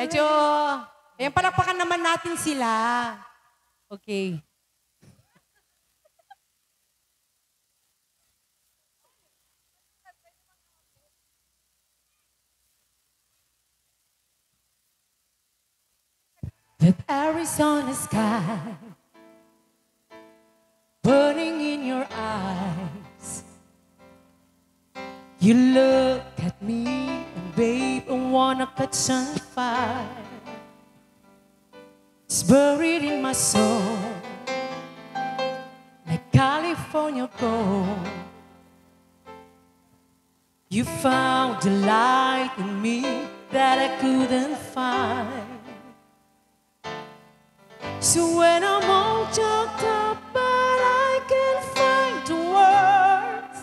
Medyo, ayan, palakpakan naman natin sila. Okay. That Arizona sky burning in your eyes. You look at me and babe, I wanna catch on fire. It's buried in my soul like California gold. You found the light in me that I couldn't find. So when I'm all choked up, but I can't find the words.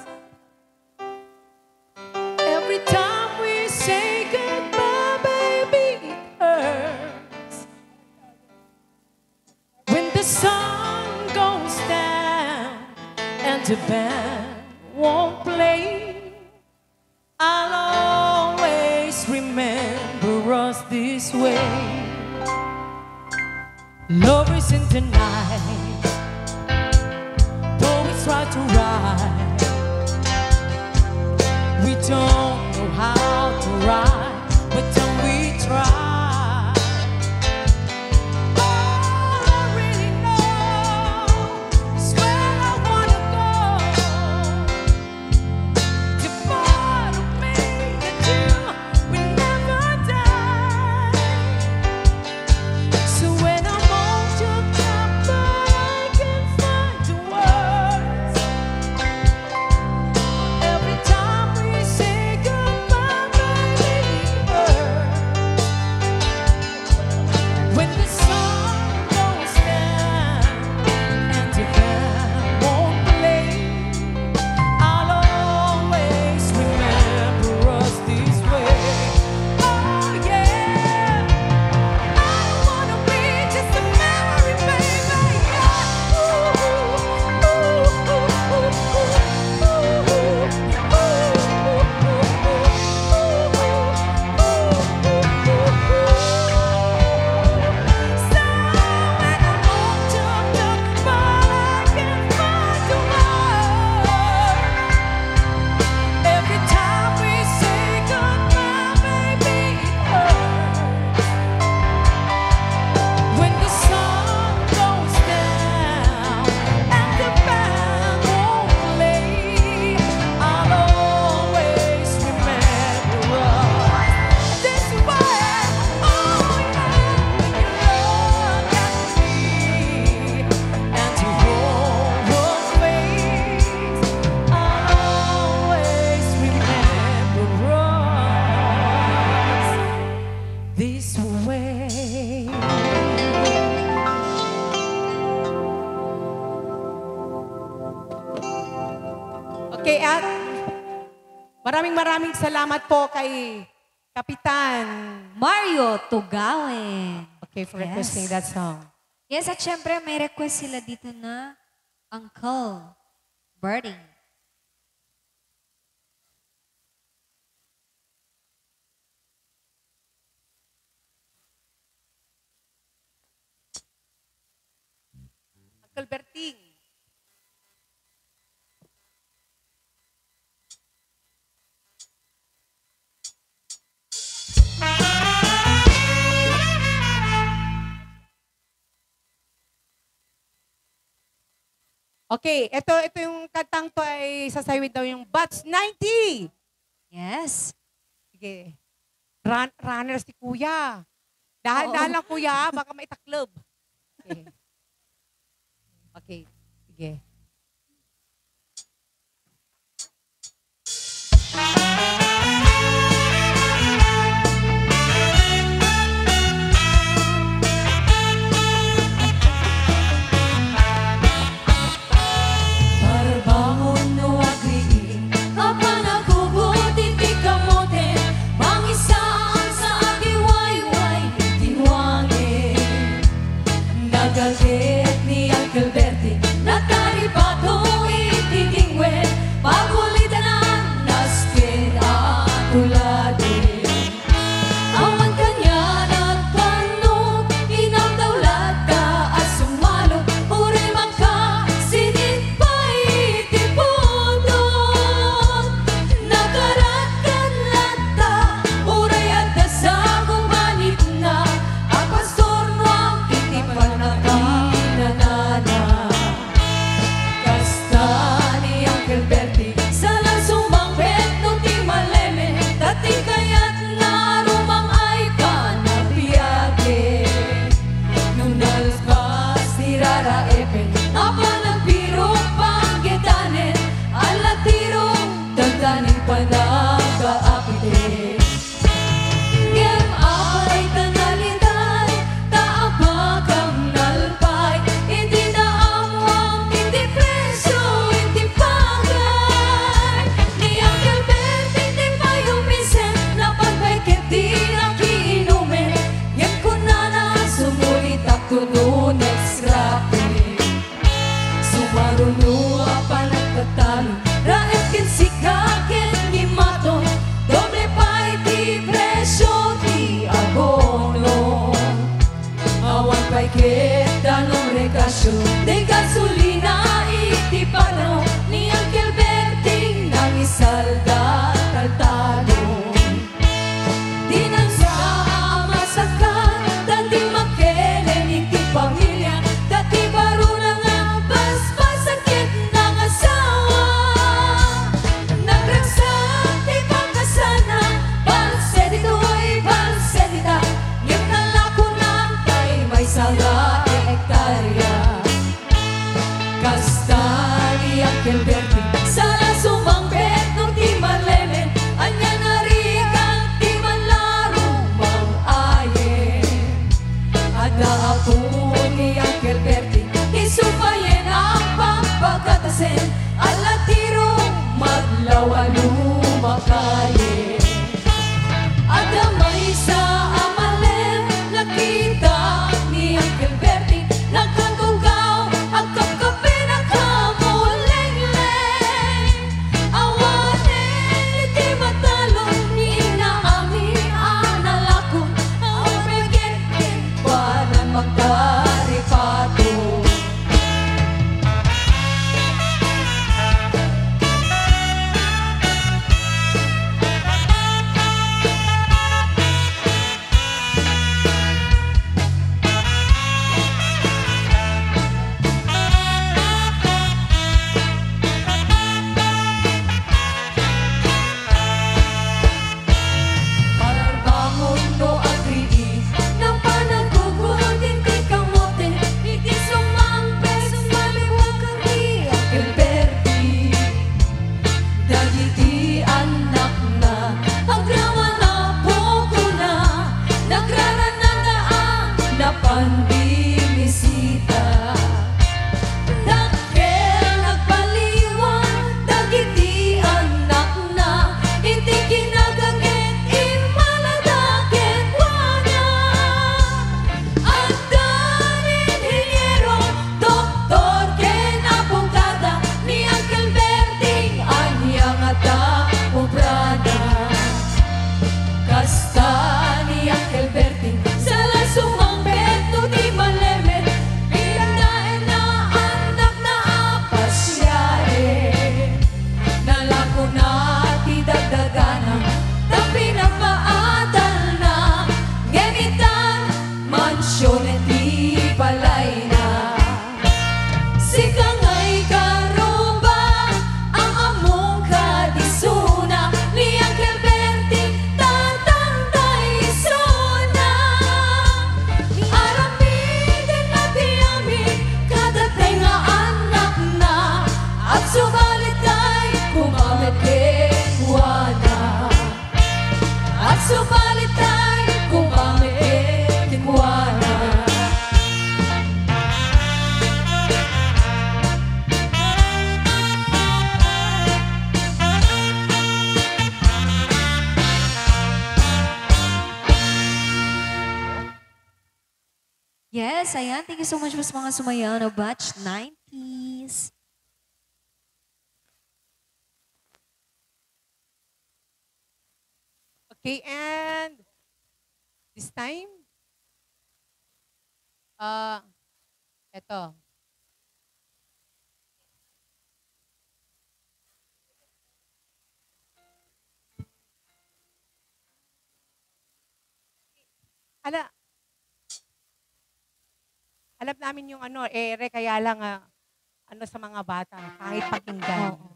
Every time we say goodbye, baby, it hurts. When the sun goes down and the band won't play, I'll always remember us this way. Lovers in the night, poets try to write. We don't know how to write, but then we try. All I really know is where I wanna go. The part of me that you will never die. So when okay, at maraming salamat po kay Kapitan Mario Tugawen. Okay, for requesting that song. Yes, at syempre may request sila dito na Uncle Birding. Uncle Berting. Okay, ito yung kantang to ay sasawid daw yung Bats 90. Yes. Sige. Runner si Kuya. Dahan-dahan lang Kuya, baka maitaklob. Okay. Okay, sige. Ni Uncle Bertie, Natari de gasolina itipano ni Uncle Berting nang isalda taltalo. Di nang sa masakan, dati makelen iti pamilya, dati baro na nga paspasakit ng asawa. Nagragsak di pagkasana, balsedito ay balsedita, ngit nalako na kay may sanga hektarya. Kasta ni Uncle Berting sala sumangpet no di malemen, anya narikan di manlaro mang-ayen. Ada ako ni Uncle Berting isupayen ang pampagkatasen, alatiro maglawalu makayen. Ada may sa amalen nakita ni Uncle Berting, nagkatugaw ang kapkape na kamuleng-leng. Awanen iti matalon ni naami analakon, ang pegetin pa na magkaripato. Parbangon no agrii ng panagugod hindi kamote, iti sumampe sumaliwag kami Uncle Berting. Dagiti anak na agrawa na poko na, nagraranandaan na pandimisita. Dakkel nagpaliwan, dagiti anak na hindi kinagagit imaladakit wana. At danin hinyero, doktor ken abogada ni Uncle Berting anyang ata obrada. Kasta ni Uncle Berting sala sumangpet no di malemen, pindaen na anak na apasyae. Nalako na ti dagdagana, tapi napaadal na, gemitan mansyon ti balay na. Sikangay karuba ang among kadisuna ni Uncle Berting tatangtay isuna. Aramidin na tiyamin kadatay nga anak na, at subalit kay kumamit kekuana. At subalit kay kumamit kekuana. Yes, ayan. Thank you so much po sa mga sumayaw na batch 90s. Okay, and this time, eto. Alam namin yung ano, kaya lang ano sa mga bata, kahit pakinggan. Oo.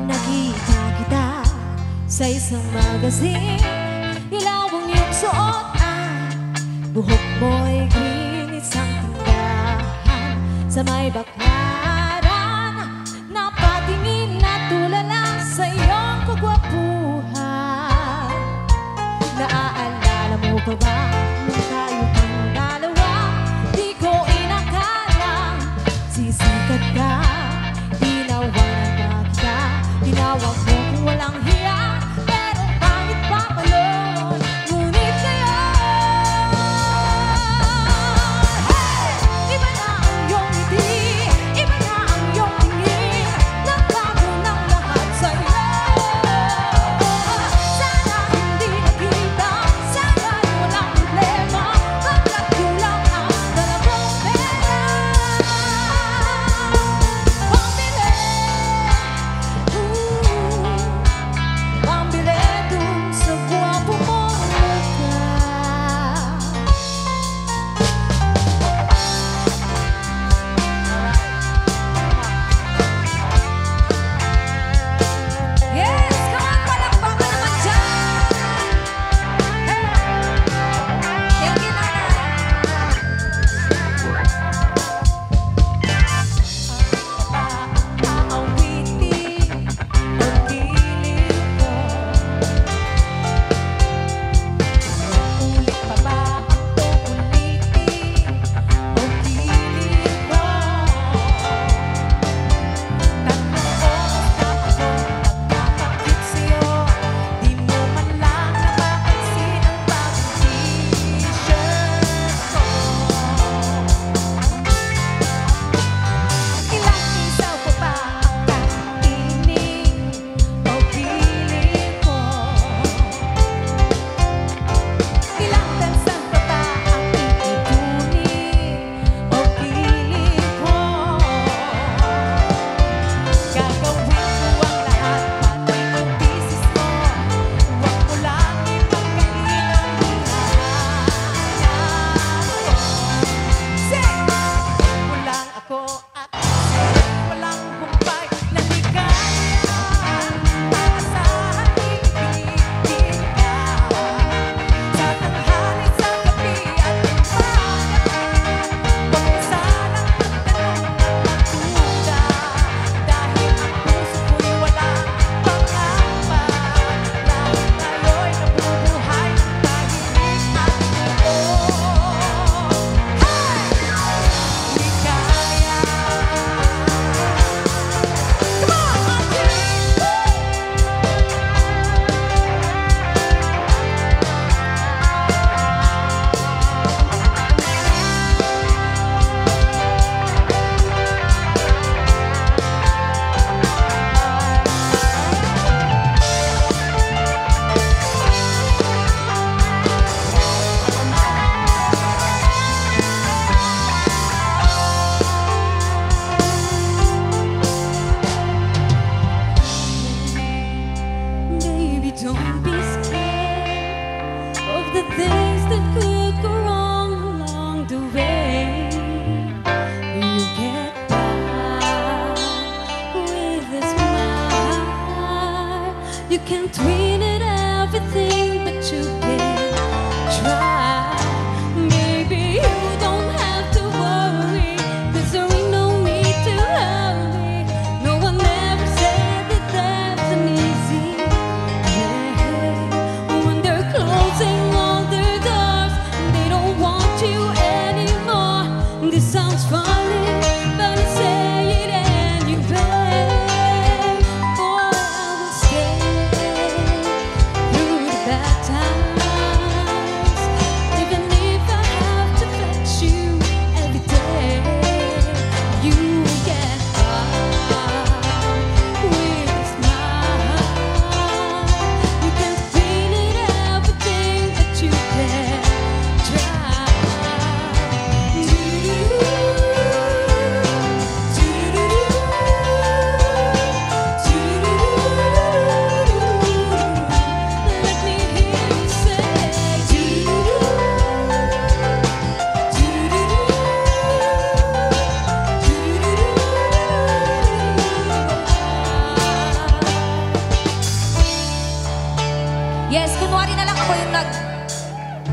Nakita kita sa isang magazine, ilaw ang iyong suotan, buhok mo'y green, isang tindahan sa may baklaran. Napatingin na tulala sa iyong kagwapuhan. Naaalala mo pa ba nung tayo pang dalawa? Di ko inakalang sisikat ka, tinawanan ka kita, tinawag mo kung walang hiya, pero pangit pa palon, ngunit ngayon, hey! Iba na ang iyong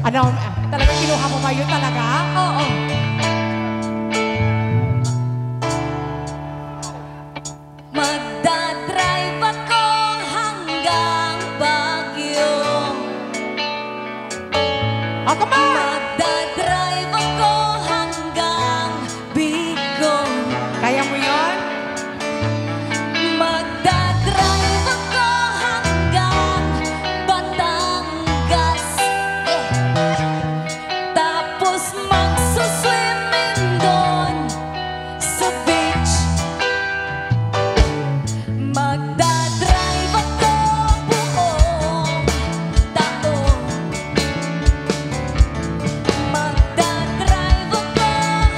Ano, talaga kinuha mo ba yun talaga? Oo. Magdadrive ako hanggang Baguio. Ako ba? Magdadrive ako hanggang Bicol. Kaya mo yun? Magdadrive ako hanggang Batangas. Tapos magsuswimming doon sa beach. Magdadrive ako buong taon. Magdadrive ako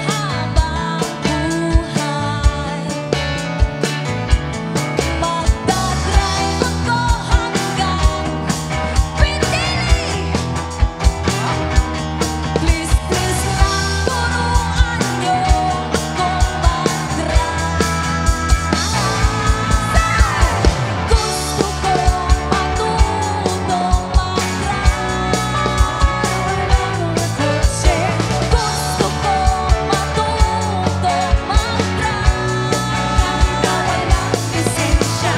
habang buhay. Magdadrive ako hanggang Pindili. Please, please lang turuan niyo akong mag-drive. Gusto kong matutong mag-drive. Gusto kong matutong mag-drive. Na walang lisensya.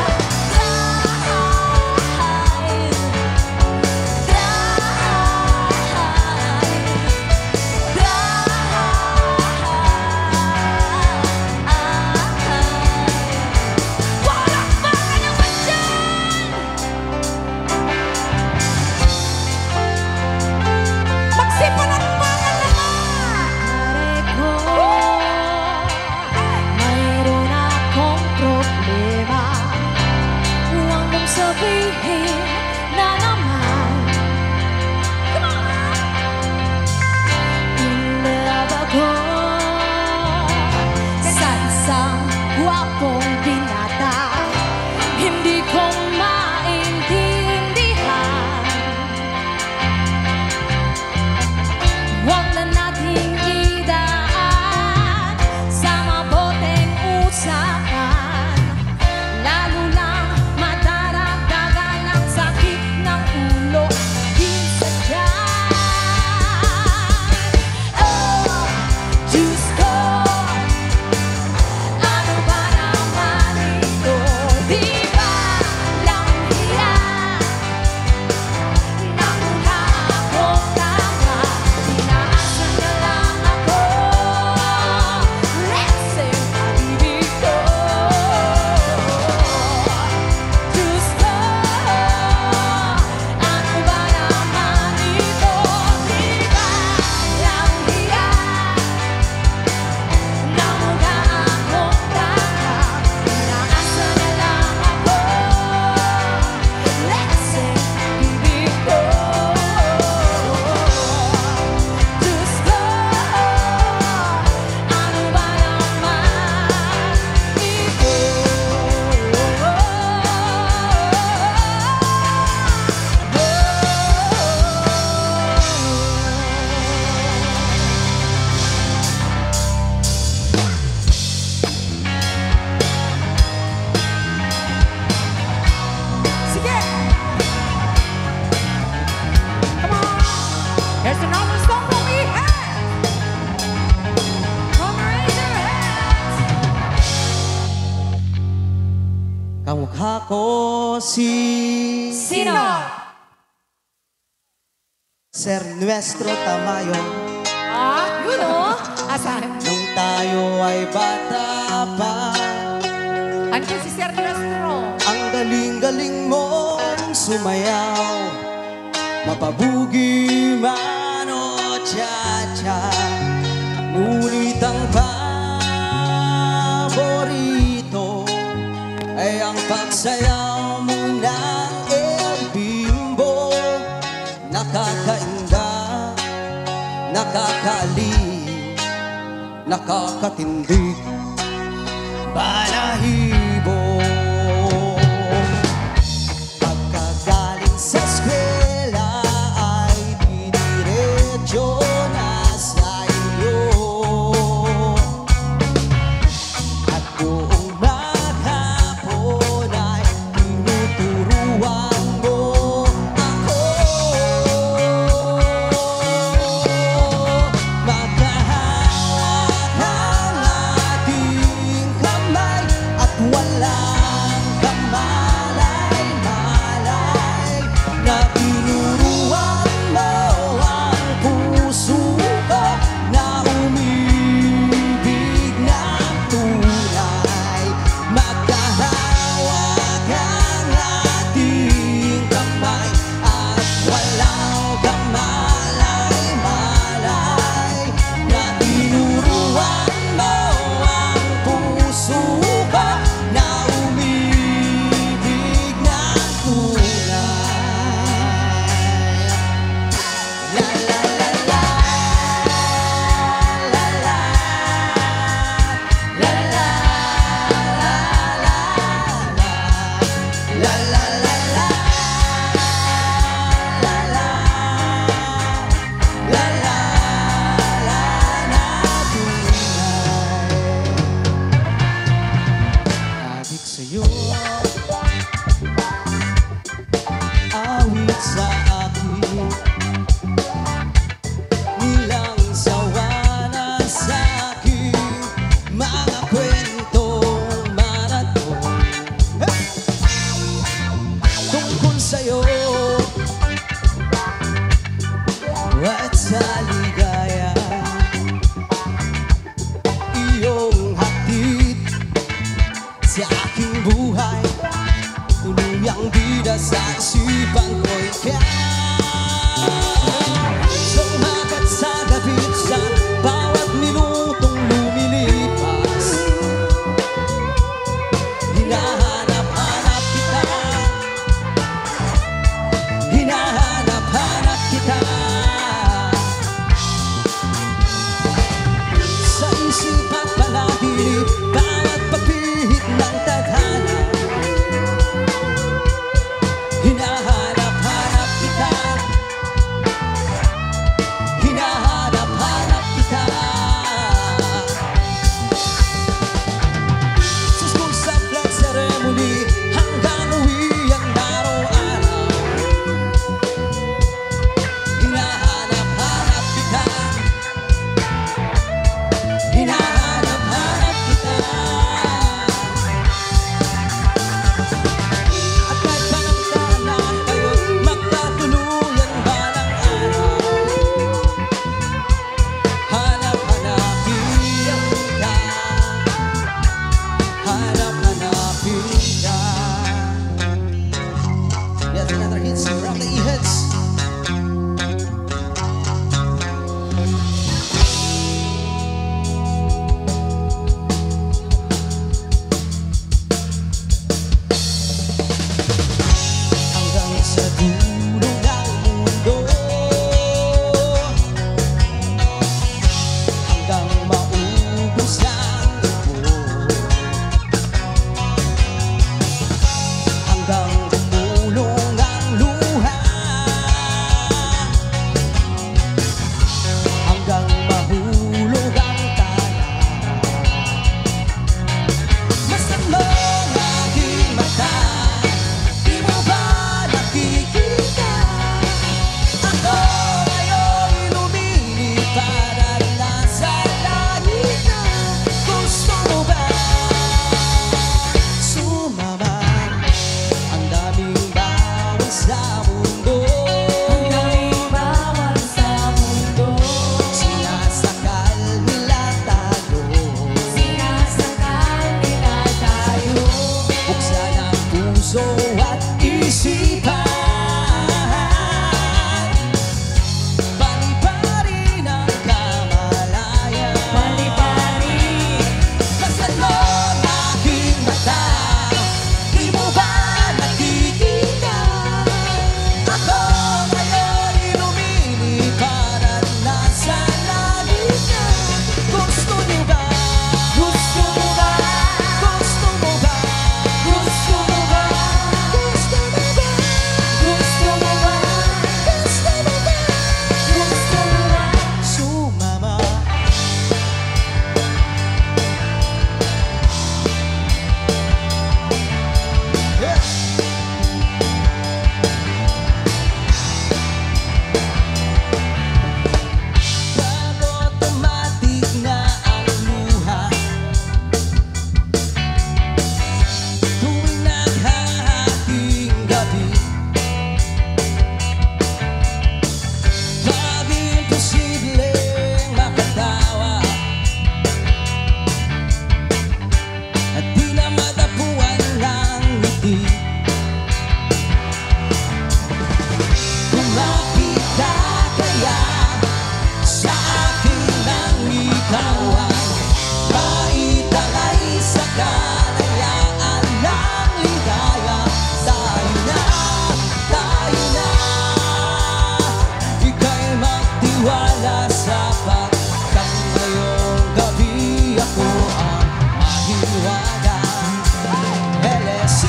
Palakpakan naman dyan! Magsipalatpakan naman! Mayroon akong problema. Huwag mong sabihin na naman. Come on! In love ako sa isang gwapong binata. Hindi ko maintindihan. Huwag na nating idaan sa maboteng usapan. Lalo lang madaragdagan ang sakit ng ulo. Di sadya. Oh, Diyos ko, ano ba naman ito? Di ba lang hiya? Namula akong tama, inaasa na lang ako. Let's say pag-ibig ko. Diyos ko, ano ba naman ito? Di ba lang hiya? Namula akong tama, inaasa na lang ako. Let's say pag-ibig ko. Diyos ko, ano ba naman ito? Sige! Come on! Here's another song that we have! Come raise your hands! Kamukha ko si Sino? Sir Nuestro Tamayo. Ah, yun o! Asan? Nung tayo ay bata pa, Andiyan si Sir Nuestro. ang galing-galing mong sumayaw. Mapabugi man o cha-cha, ngunit ang paborito ay ang pagsayaw mo ng El Bimbo. Nakakainda, nakakaalim, nakakatindig, balahibo. Pagkagaling sa eskwela ay diniretso na sa iyo. At buong maghapon ay tinuturuan mo ako. kang malay-malay na tinuruan mo ang puso ko na umibig ng tunay. La la la la, la la, la la, la la la la, la la la la. Kaya sa akin nang ikaw ay maitagay sa kalayaan ng ligaya. Tayo na, tayo na, ika'y magtiwala sapagkat ngayong gabi ako ang mahiwaga. LSC.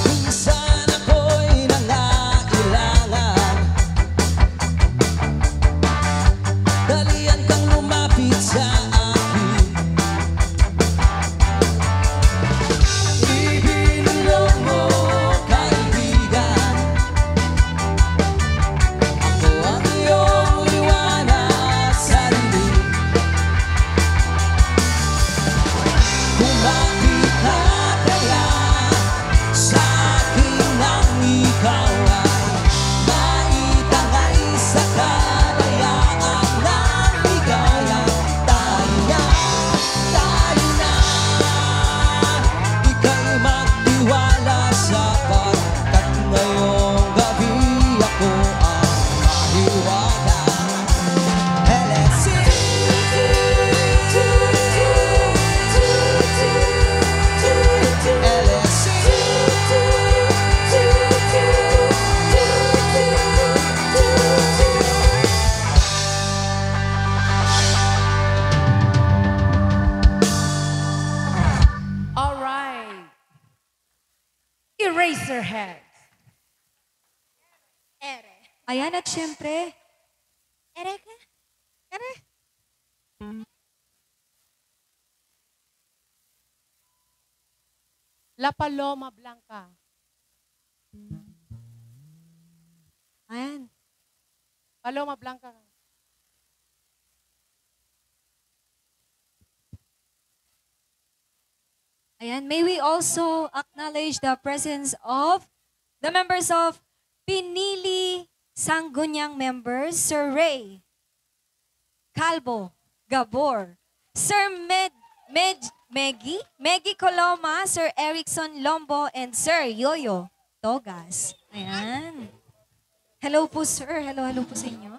Minsan ako'y nangailangan dalian kang lumapit sa akin. Ibinulong mo, kaibigan, ako ang iyong liwanag sa dilim. Kumapit ka kaya sa akin nang ikaw ay maitagay sa kalayaan ng ligaya. Tayo na, ika'y magtiwala sapagkat ngayong gabi ako ang mahiwaga. LSC. All right. Eraserheads. Ayan at syempre, La Paloma Blanca. ayan. Paloma Blanca. Ayan, may we also acknowledge the presence of the members of Pinili Sangguniang members, Sir Ray Calvo Gabor, Sir Meggy Coloma, Sir Erickson Lombo, and Sir Yoyo Togas. Ayan. Hello po, sir. Hello po sa inyo.